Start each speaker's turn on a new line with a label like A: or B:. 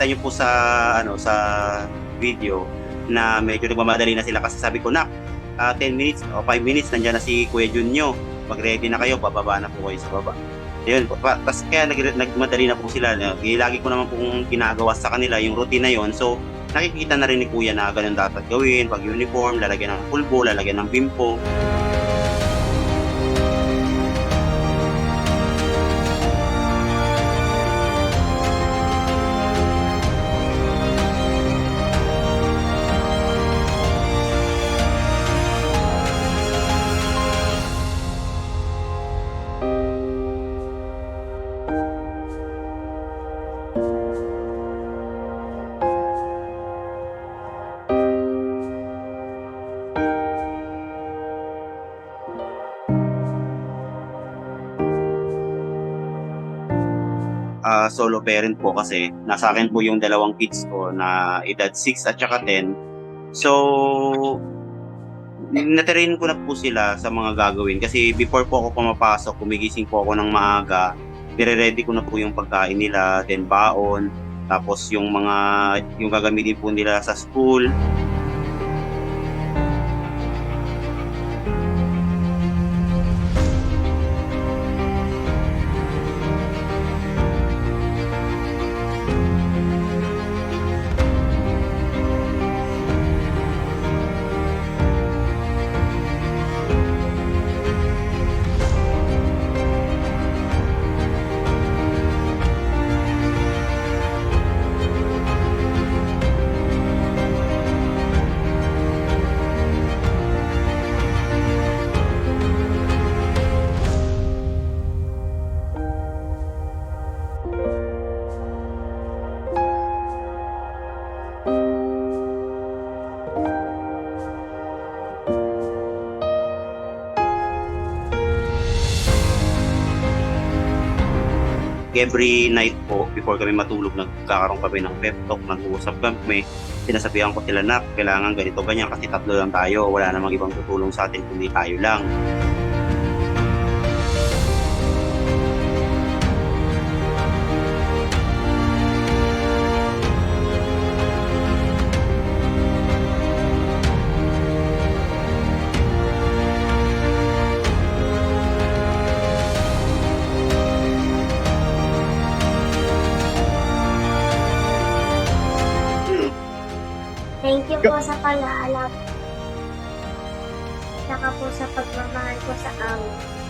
A: makikita niyo po sa ano, sa video na medyo nagmamadali na sila kasi sabi ko, "Nak, 10 minutes o 5 minutes nandiyan na si Kuya Jun niyo. Mag-ready na kayo, bababa na po kayo sa baba." Ayun, tas kaya nagmadali na po sila na lagi ko naman pong ginagawa sa kanila yung routine na yun. So, nakikita na rin ni kuya na ganun dapat gawin, 'pag uniform, lalagyan ng pulbo, lalagyan ng bimpo. Solo parent po kasi nasa akin po yung dalawang kids ko na edad 6 at saka 10. So, na-train ko na po sila sa mga gagawin kasi before po ako pumapasok, gumigising po ako ng maaga, nire-ready ko na po yung pagkain nila, then baon, tapos yung gagamitin po nila sa school. Every night po, before kami matulog, nagkakaroon kami ng pep talk, nag-uusap kami. Sinasabihan ko sila, "Nak, kailangan ganito, ganyan kasi tatlo lang tayo. Wala namang ibang tutulong sa atin kundi tayo lang."
B: Thank you po sa pag-aalala, saka po sa pagmamahal ko sa amin.